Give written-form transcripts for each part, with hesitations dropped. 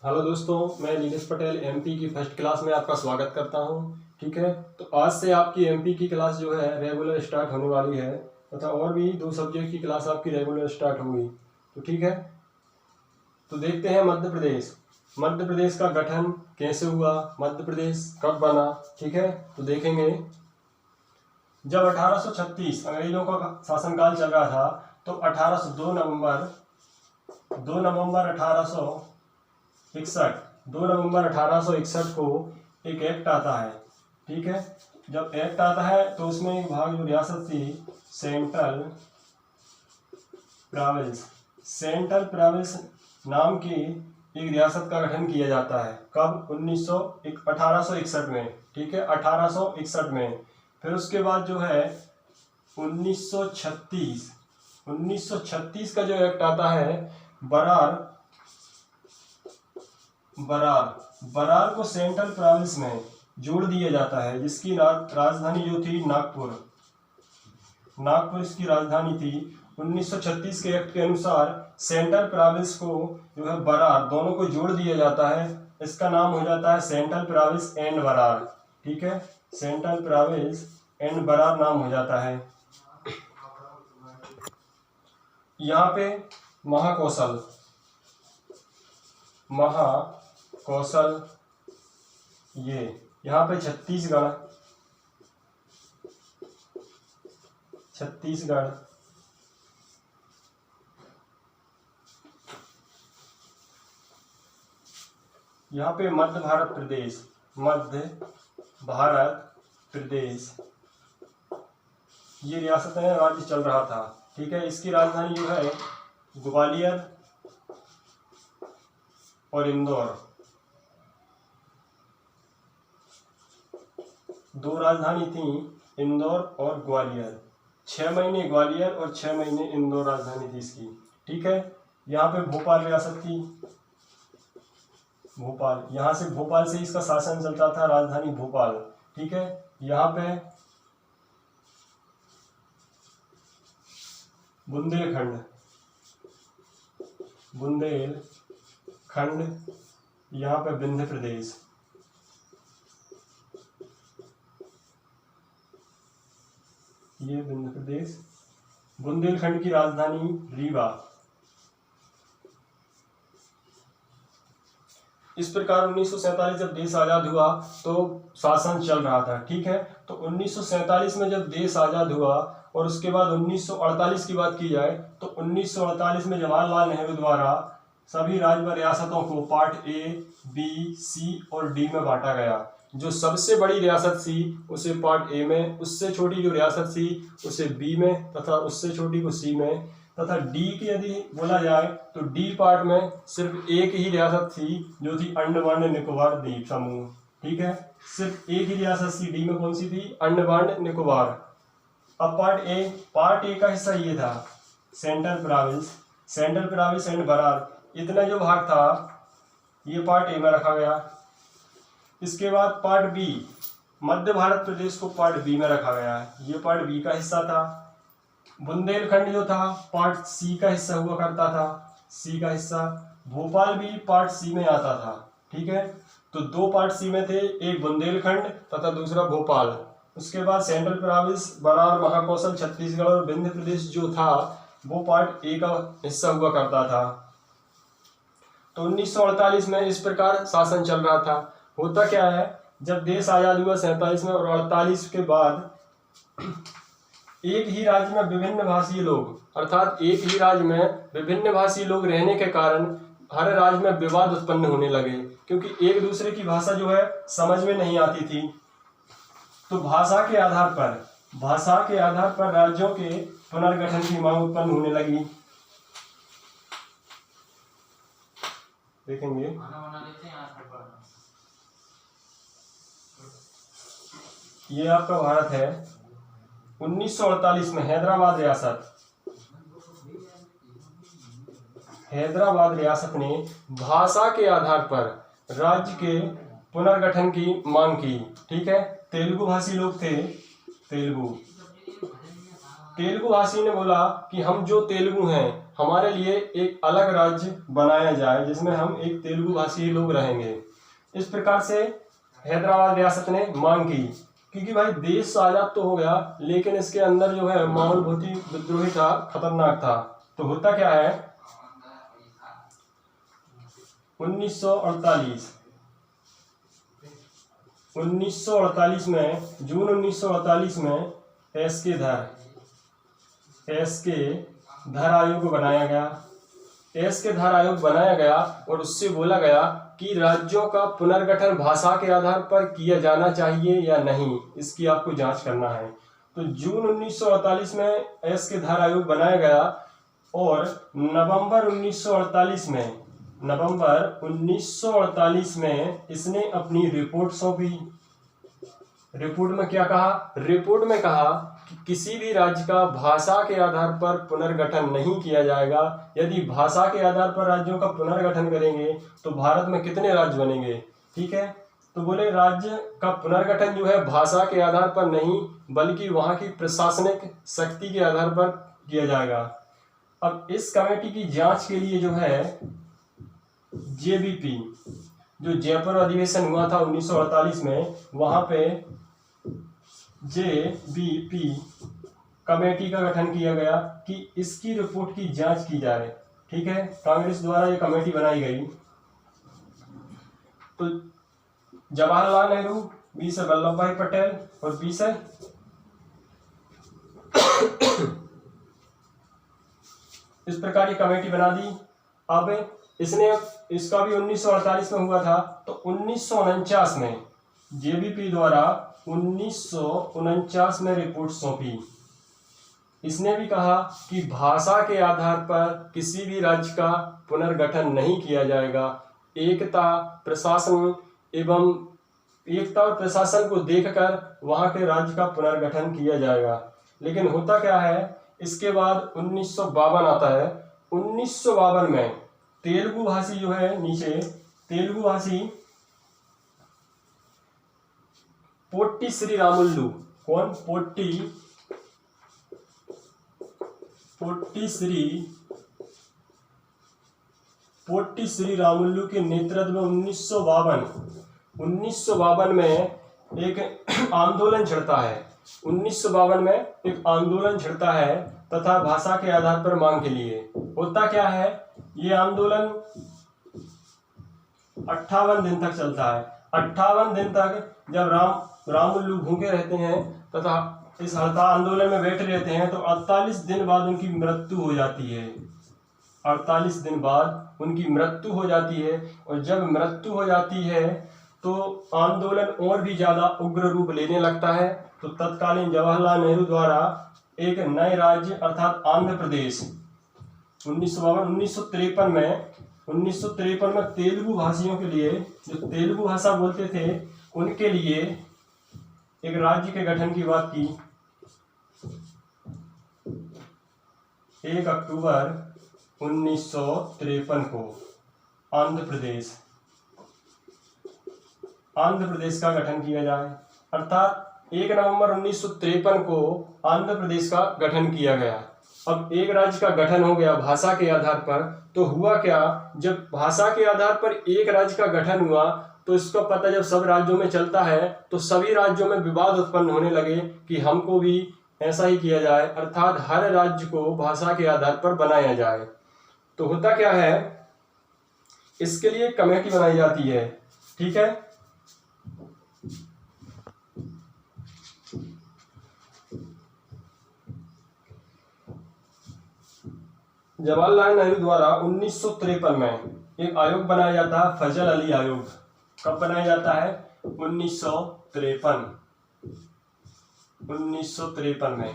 Hello दोस्तों, मैं Nilesh Patel MP की फर्स्ट क्लास में आपका स्वागत करता हूं। ठीक है, तो आज से आपकी एमपी की क्लास जो है रेगुलर स्टार्ट होने वाली है तथा और भी 2 सब्जेक्ट की क्लास आपकी रेगुलर स्टार्ट होगी। तो ठीक है, तो देखते हैं मध्य प्रदेश का गठन कैसे हुआ, मध्य प्रदेश कब बना। ठीक है, तो देखेंगे। जब 1836 अंग्रेजों का शासनकाल चल रहा था तो 2 नवंबर 1861 को एक एक्ट आता है। ठीक है, जब एक्ट आता है तो उसमें एक भाग जो रियासत थी सेंट्रल प्रोविंस नाम की एक रियासत का गठन किया जाता है। कब? 1861 में। ठीक है, 1861 में। फिर उसके बाद जो है 1936 का जो एक्ट आता है बरार को सेंट्रल प्रोविंस में जोड़ दिया जाता है, जिसकी राजधानी जो थी नागपुर इसकी राजधानी थी। 1936 के एक्ट के अनुसार सेंट्रल प्रोविंस को जो है बरार, दोनों को जोड़ दिया जाता है। इसका नाम हो जाता है सेंट्रल प्रोविंस एंड बरार। ठीक है, सेंट्रल प्रोविंस एंड बरार नाम हो जाता है। यहाँ पे महाकौशल ये यहाँ पे छत्तीसगढ़ यहाँ पे मध्य भारत प्रदेश ये रियासतें राज्य चल रहा था। ठीक है, इसकी राजधानी जो है ग्वालियर और इंदौर, 2 राजधानी थी, इंदौर और ग्वालियर। 6 महीने ग्वालियर और 6 महीने इंदौर राजधानी थी इसकी। ठीक है, यहाँ पे भोपाल रियासत थी, यहाँ से भोपाल से इसका शासन चलता था, राजधानी भोपाल। ठीक है, यहाँ पे बुंदेलखंड, यहाँ पे विंध्य प्रदेश, ये विंध्य प्रदेश। बुंदेलखंड की राजधानी रीवा। इस प्रकार 1947 जब देश आजाद हुआ तो शासन चल रहा था। ठीक है, तो 1947 में जब देश आजाद हुआ और उसके बाद 1948 की बात की जाए तो 1948 में जवाहरलाल नेहरू द्वारा सभी राज्य व रियासतों को पार्ट ए, बी, सी और डी में बांटा गया। जो सबसे बड़ी रियासत थी उसे पार्ट ए में, उससे छोटी जो रियासत थी उसे बी में तथा उससे छोटी को सी में, तथा डी की यदि बोला जाए तो डी पार्ट में सिर्फ एक ही रियासत थी जो थी अंडमान निकोबार द्वीप समूह। ठीक है, सिर्फ एक ही रियासत थी डी में। कौन सी थी? अंडमान निकोबार। अब पार्ट ए का हिस्सा ये था सेंट्रल प्रोविंस एंड बरार। इतना जो भाग था ये पार्ट ए में रखा गया। इसके बाद पार्ट बी, मध्य भारत प्रदेश को पार्ट बी में रखा गया है। ये पार्ट बी का हिस्सा था। बुंदेलखंड जो था पार्ट सी का हिस्सा हुआ करता था, सी का हिस्सा। भोपाल भी पार्ट सी में आता था। ठीक है, तो 2 पार्ट सी में थे, एक बुंदेलखंड तथा दूसरा भोपाल। उसके बाद सेंट्रल प्रोविंस बरार, महाकौशल, छत्तीसगढ़ और विंध्य प्रदेश जो था वो पार्ट ए का हिस्सा हुआ करता था। तो 1948 में इस प्रकार शासन चल रहा था। होता क्या है, जब देश आजाद हुआ 47 में और 48 के बाद एक ही राज्य में विभिन्न भाषीय लोग, अर्थात एक ही राज्य में विभिन्न भाषीय लोग रहने के कारण हर राज्य में विवाद उत्पन्न होने लगे, क्योंकि एक दूसरे की भाषा जो है समझ में नहीं आती थी। तो भाषा के आधार पर राज्यों के पुनर्गठन की मांग उत्पन्न होने लगी। देखेंगे, ये आपका भारत है। 1948 में हैदराबाद रियासत ने भाषा के आधार पर राज्य के पुनर्गठन की मांग की। ठीक है, तेलुगु भाषी लोग थे, तेलुगु भाषी ने बोला कि हम जो तेलुगु हैं हमारे लिए एक अलग राज्य बनाया जाए जिसमें हम एक तेलुगु भाषी लोग रहेंगे। इस प्रकार से हैदराबाद रियासत ने मांग की, क्योंकि भाई देश आजाद तो हो गया लेकिन इसके अंदर जो है माहौल बहुत ही विद्रोही था, खतरनाक था। तो होता क्या है, 1948 में, जून 1948 में एस के धर आयोग बनाया गया और उससे बोला गया कि राज्यों का पुनर्गठन भाषा के आधार पर किया जाना चाहिए या नहीं, इसकी आपको जांच करना है। तो जून 1948 में एस के धर आयोग बनाया गया और नवंबर 1948 में इसने अपनी रिपोर्ट सौंपी। रिपोर्ट में क्या कहा? रिपोर्ट में कहा कि किसी भी राज्य का भाषा के आधार पर पुनर्गठन नहीं किया जाएगा। यदि भाषा के आधार पर राज्यों का पुनर्गठन करेंगे तो भारत में कितने राज्य बनेंगे? ठीक है, तो बोले राज्य का पुनर्गठन जो है भाषा के आधार पर नहीं बल्कि वहां की प्रशासनिक शक्ति के आधार पर किया जाएगा। अब इस कमेटी की जांच के लिए जो है जेबीपी, जो जयपुर अधिवेशन हुआ था 1948 में, वहां पे जेबीपी कमेटी का गठन किया गया कि इसकी रिपोर्ट की जांच की जाए। ठीक है, कांग्रेस द्वारा ये कमेटी बनाई गई। तो जवाहरलाल नेहरू, बी से वल्लभ भाई पटेल और बी से इस प्रकार की कमेटी बना दी। अब इसका भी 1948 में हुआ था, तो 1949 में जेबीपी द्वारा 1949 में रिपोर्ट सौंपी। इसने भी कहा कि भाषा के आधार पर किसी भी राज्य का पुनर्गठन नहीं किया जाएगा। एकता और प्रशासन को देखकर वहां के राज्य का पुनर्गठन किया जाएगा। लेकिन होता क्या है, इसके बाद 1952 आता है। 1952 में तेलुगु भाषी जो है, नीचे तेलुगु भाषी पोट्टी श्री रामुलु, कौन? पोट्टी श्री रामुलु के नेतृत्व में 1952 में एक आंदोलन छिड़ता है तथा भाषा के आधार पर मांग के लिए। होता क्या है, ये आंदोलन 58 दिन तक चलता है। 58 दिन तक जब रामुलु भूखे रहते हैं तथा इस हड़ताल आंदोलन में बैठे रहते हैं, तो 48 दिन बाद उनकी मृत्यु हो जाती है। 48 दिन बाद उनकी मृत्यु हो जाती है, और जब मृत्यु हो जाती है तो आंदोलन और भी ज्यादा उग्र रूप लेने लगता है। तो तत्कालीन जवाहरलाल नेहरू द्वारा एक नए राज्य अर्थात आंध्र प्रदेश 1953 में तेलुगु भाषियों के लिए, जो तेलुगु भाषा बोलते थे उनके लिए एक राज्य के गठन की बात की। 1 अक्टूबर 1953 को आंध्र प्रदेश का गठन किया जाए, अर्थात 1 नवंबर 1953 को आंध्र प्रदेश का गठन किया गया। अब एक राज्य का गठन हो गया भाषा के आधार पर, तो हुआ क्या, जब भाषा के आधार पर एक राज्य का गठन हुआ तो इसका पता जब सब राज्यों में चलता है तो सभी राज्यों में विवाद उत्पन्न होने लगे कि हमको भी ऐसा ही किया जाए, अर्थात हर राज्य को भाषा के आधार पर बनाया जाए। तो होता क्या है, इसके लिए कमेटी बनाई जाती है। ठीक है, जवाहरलाल नेहरू द्वारा 1953 में एक आयोग बनाया जाता है, फजल अली आयोग। कब बनाया जाता है? 1953 में।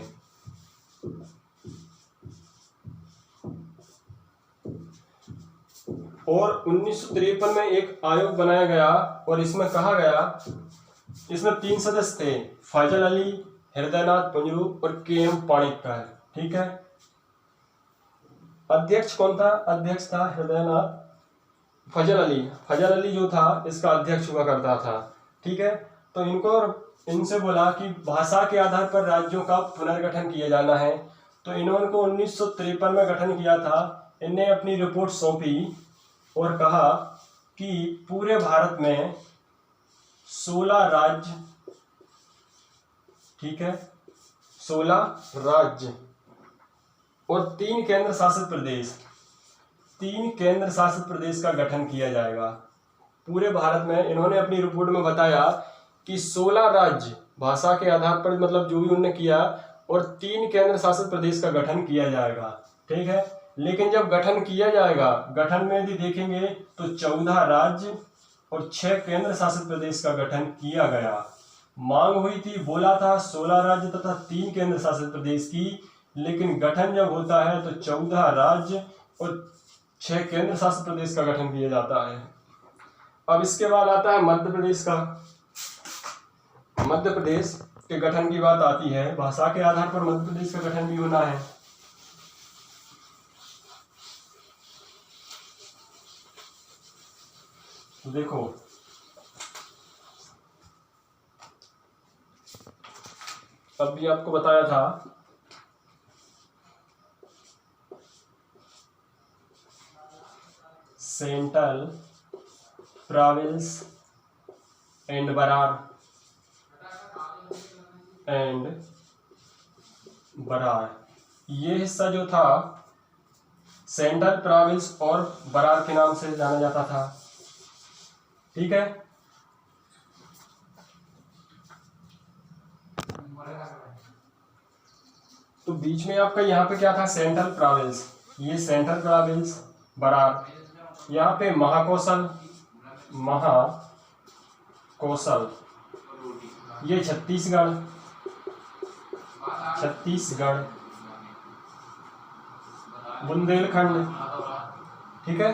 और 1953 में एक आयोग बनाया गया और इसमें कहा गया, इसमें 3 सदस्य थे, फजल अली, हृदयनाथ पुंजरू और के.एम. पाणिक्कर। ठीक है, अध्यक्ष कौन था? अध्यक्ष था हृदयनाथ, फजल अली जो था इसका अध्यक्ष हुआ करता था। ठीक है, तो इनसे बोला कि भाषा के आधार पर राज्यों का पुनर्गठन किया जाना है। तो इन्होंने को 1953 में गठन किया था इनने अपनी रिपोर्ट सौंपी और कहा कि पूरे भारत में 16 राज्य, ठीक है, 16 राज्य और 3 केंद्र शासित प्रदेश, 3 केंद्र शासित प्रदेश का गठन किया जाएगा। पूरे भारत में इन्होंने अपनी रिपोर्ट में बताया कि 16 राज्य भाषा के आधार पर, मतलब जो भी उन्होंने किया, और 3 केंद्र शासित प्रदेश का गठन किया जाएगा, ठीक है। लेकिन जब गठन किया जाएगा, गठन में यदि देखेंगे तो 14 राज्य और 6 केंद्र शासित प्रदेश का गठन किया गया। मांग हुई थी, बोला था 16 राज्य तथा 3 केंद्र शासित प्रदेश की, लेकिन गठन जब होता है तो 14 राज्य और 6 केंद्र शासित प्रदेश का गठन किया जाता है। अब इसके बाद आता है मध्य प्रदेश का। मध्य प्रदेश के गठन की बात आती है। भाषा के आधार पर मध्य प्रदेश का गठन भी होना है। देखो, अभी आपको बताया था सेंट्रल प्रोविंस एंड बरार ये हिस्सा जो था सेंट्रल प्रोविंस और बरार के नाम से जाना जाता था, ठीक है। तो बीच में आपका यहाँ पे क्या था, सेंट्रल प्रोविंस, ये सेंट्रल प्रोविंस बरार, यहाँ पे महाकौशल, ये छत्तीसगढ़, बुंदेलखंड, ठीक है,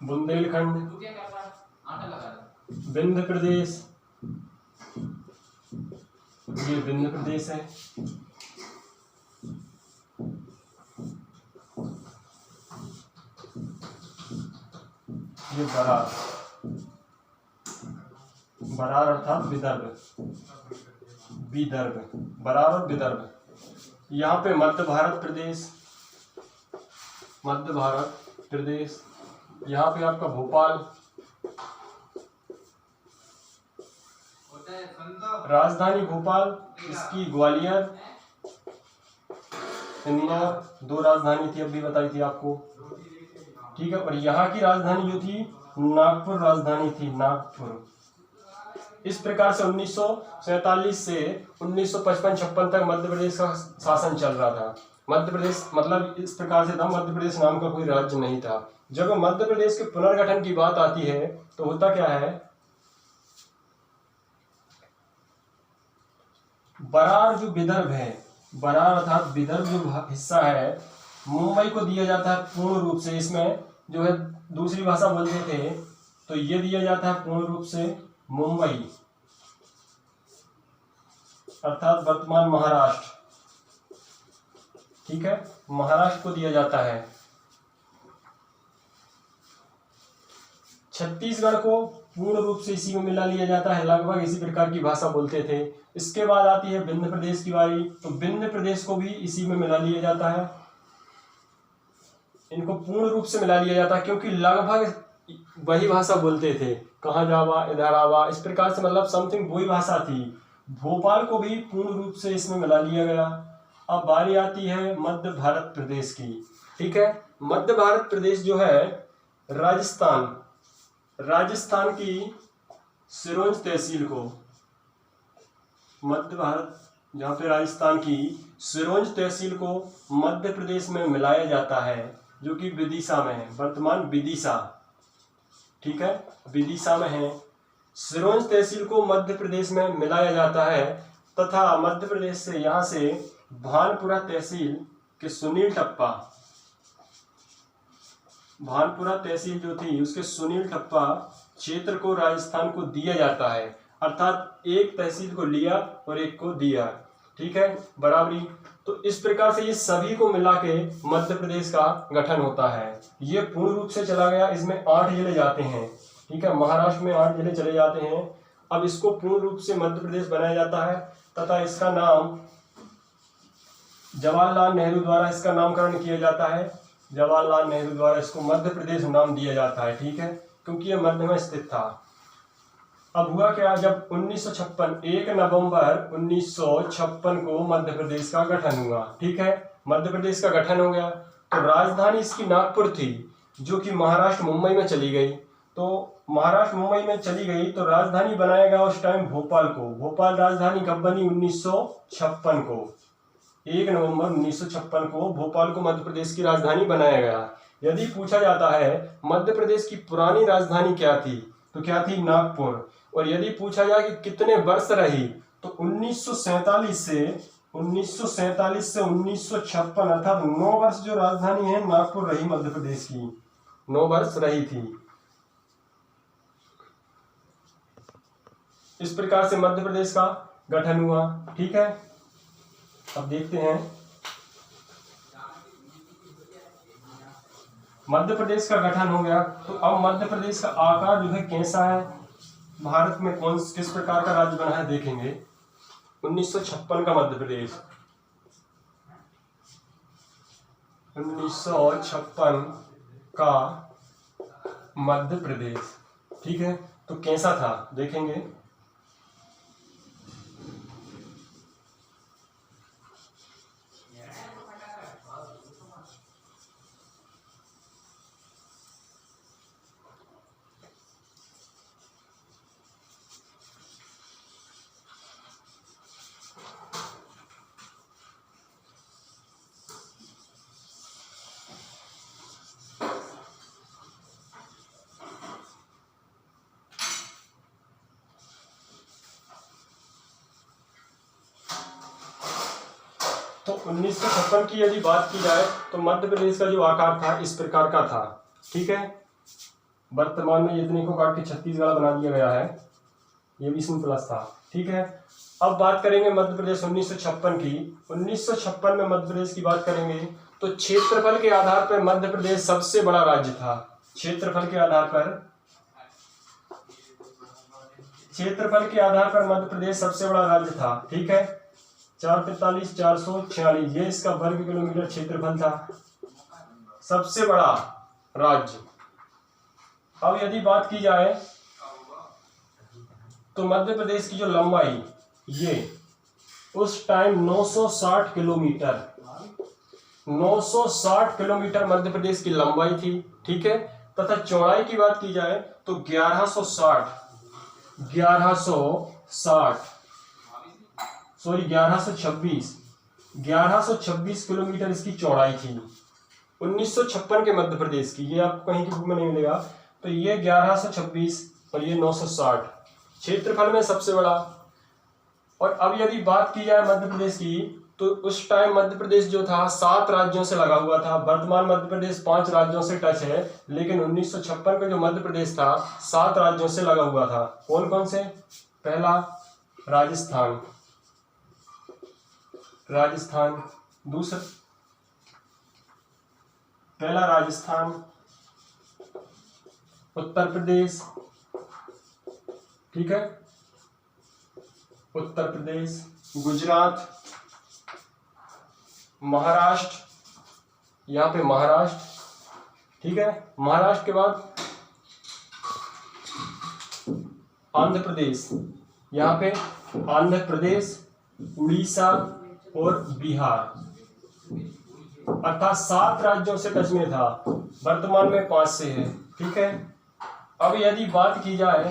बुंदेलखंड, विंध्य प्रदेश, ये विंध्य प्रदेश है, ये बरार अर्थात विदर्भ, बरार और विदर्भ। यहाँ पे मध्य भारत प्रदेश, यहाँ पे आपका भोपाल, राजधानी भोपाल, इसकी ग्वालियर, इंदौर, 2 राजधानी थी, अभी बताई थी आपको, ठीक है। और यहाँ की राजधानी जो थी नागपुर राजधानी थी, नागपुर। इस प्रकार से 1947 से 1955-56 तक मध्य प्रदेश का शासन चल रहा था। मध्य प्रदेश मतलब इस प्रकार से था, मध्य प्रदेश नाम का कोई राज्य नहीं था। जब मध्य प्रदेश के पुनर्गठन की बात आती है तो होता क्या है, बरार जो विदर्भ है, बरार अर्थात विदर्भ जो हिस्सा है, मुंबई को दिया जाता है पूर्ण रूप से। इसमें जो है दूसरी भाषा बोलते थे तो ये दिया जाता है पूर्ण रूप से मुंबई अर्थात वर्तमान महाराष्ट्र, ठीक है, महाराष्ट्र को दिया जाता है। छत्तीसगढ़ को पूर्ण रूप से इसी में मिला लिया जाता है, लगभग इसी प्रकार की भाषा बोलते थे। इसके बाद आती है विंध्य प्रदेश की बारी, तो विंध्य प्रदेश को भी इसी में मिला लिया जाता है। इनको पूर्ण रूप से मिला लिया जाता है क्योंकि लगभग वही भाषा बोलते थे, कहाँ जावा इधर आवा, इस प्रकार से मतलब समथिंग वही भाषा थी। भोपाल को भी पूर्ण रूप से इसमें मिला लिया गया। अब बारी आती है मध्य भारत प्रदेश की, ठीक है। मध्य भारत प्रदेश जो है राजस्थान की सिरोंज तहसील को, मध्य भारत जहाँ पे राजस्थान की सिरोंज तहसील को मध्य प्रदेश में मिलाया जाता है, जो कि विदिशा में है, वर्तमान विदिशा, ठीक है, विदिशा में है। सिरोंज तहसील को मध्य प्रदेश में मिलाया जाता है तथा मध्य प्रदेश से यहाँ से भानपुरा तहसील के सुनील टप्पा, भानपुरा तहसील जो थी उसके सुनील टप्पा क्षेत्र को राजस्थान को दिया जाता है, अर्थात एक तहसील को लिया और एक को दिया, ठीक है, बराबरी। तो इस प्रकार से ये सभी को मिला के मध्य प्रदेश का गठन होता है। ये पूर्ण रूप से चला गया, इसमें 8 जिले जाते हैं, ठीक है, महाराष्ट्र में 8 जिले चले जाते हैं। अब इसको पूर्ण रूप से मध्य प्रदेश बनाया जाता है तथा इसका नाम जवाहरलाल नेहरू द्वारा इसका नामकरण किया जाता है। जवाहरलाल नेहरू द्वारा इसको मध्य प्रदेश नाम दिया जाता है, ठीक है, क्योंकि ये मध्य में स्थित था। अब हुआ क्या, जब 1956 1 नवंबर 1956 को मध्य प्रदेश का गठन हुआ, ठीक है, मध्य प्रदेश का गठन हो गया। तो राजधानी इसकी नागपुर थी, जो कि महाराष्ट्र मुंबई में चली गई। तो महाराष्ट्र मुंबई में चली गई तो राजधानी बनाया गया उस टाइम भोपाल को। भोपाल राजधानी कब बनी, 1956 को, 1 नवंबर 1956 को भोपाल को मध्य प्रदेश की राजधानी बनाया गया। यदि पूछा जाता है मध्य प्रदेश की पुरानी राजधानी क्या थी, तो क्या थी, नागपुर। और यदि पूछा जाए कि कितने वर्ष रही, तो 1947 से 1956 अर्थात 9 वर्ष जो राजधानी है नागपुर रही मध्य प्रदेश की, 9 वर्ष रही थी। इस प्रकार से मध्य प्रदेश का गठन हुआ, ठीक है। अब देखते हैं मध्य प्रदेश का गठन हो गया, तो अब मध्य प्रदेश का आकार जो है कैसा है, भारत में किस प्रकार का राज्य बना है देखेंगे। 1956 का मध्य प्रदेश, 1956 का मध्य प्रदेश, ठीक है, तो कैसा था देखेंगे। तो 1956 की यदि बात की जाए तो मध्य प्रदेश का जो आकार था इस प्रकार का था, ठीक है। वर्तमान में इतने को काट के छत्तीसगढ़ बना दिया गया है, ये भी इसमें प्लस था, ठीक है। अब बात करेंगे मध्य प्रदेश 1956 की। 1956 में मध्य प्रदेश की बात करेंगे तो क्षेत्रफल के आधार पर मध्य प्रदेश सबसे बड़ा राज्य था। क्षेत्रफल के आधार पर मध्य प्रदेश सबसे बड़ा राज्य था, ठीक है। 443 446 ये इसका वर्ग किलोमीटर क्षेत्रफल था, सबसे बड़ा राज्य। अब यदि बात की जाए तो मध्य प्रदेश की जो लंबाई, ये उस time 960 kilometre 960 kilometre Madhya Pradesh की लंबाई थी, ठीक है। तथा चौड़ाई की बात की जाए तो 1126 किलोमीटर इसकी चौड़ाई थी 1956 के मध्य प्रदेश की। ये आपको कहीं की बुक में नहीं मिलेगा। तो ये 1126 और ये 960, क्षेत्रफल में सबसे बड़ा। और अब यदि बात की जाए मध्य प्रदेश की तो उस टाइम मध्य प्रदेश जो था 7 राज्यों से लगा हुआ था। वर्तमान मध्य प्रदेश 5 राज्यों से टच है, लेकिन 1956 का जो मध्य प्रदेश था 7 राज्यों से लगा हुआ था। कौन कौन से? पहला राजस्थान, दूसरा पहला राजस्थान, उत्तर प्रदेश, ठीक है, उत्तर प्रदेश, गुजरात, महाराष्ट्र, यहाँ पे महाराष्ट्र, ठीक है। महाराष्ट्र के बाद आंध्र प्रदेश, यहाँ पे आंध्र प्रदेश, उड़ीसा और बिहार, अर्थात 7 राज्यों से टच में था। वर्तमान में 5 से है, ठीक है। अब यदि बात की जाए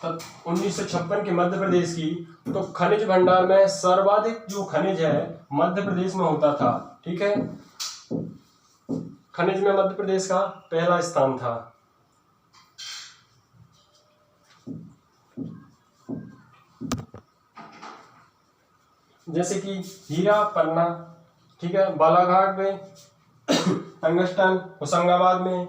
तो 1956 के मध्य प्रदेश की, तो खनिज भंडार में सर्वाधिक जो खनिज है मध्य प्रदेश में होता था, ठीक है। खनिज में मध्य प्रदेश का पहला स्थान था। जैसे कि हीरा, पन्ना, ठीक है, बालाघाट में टंगस्टन, होशंगाबाद में,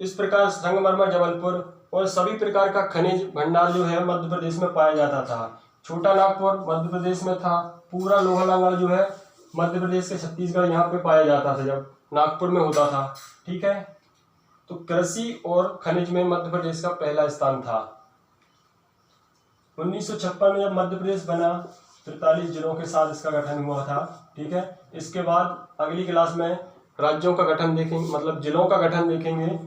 इस प्रकार संगमरमर जबलपुर और सभी प्रकार का खनिज भंडार जो है मध्य प्रदेश में पाया जाता था। छोटा नागपुर मध्य प्रदेश में था। पूरा लोहा लंगड़ जो है मध्य प्रदेश के छत्तीसगढ़ यहाँ पे पाया जाता था, जब नागपुर में होता था, ठीक है। तो कृषि और खनिज में मध्य प्रदेश का पहला स्थान था। 1956 में जब मध्य प्रदेश बना 43 जिलों के साथ इसका गठन हुआ था, ठीक है। इसके बाद अगली क्लास में राज्यों का गठन देखेंगे, मतलब जिलों का गठन देखेंगे।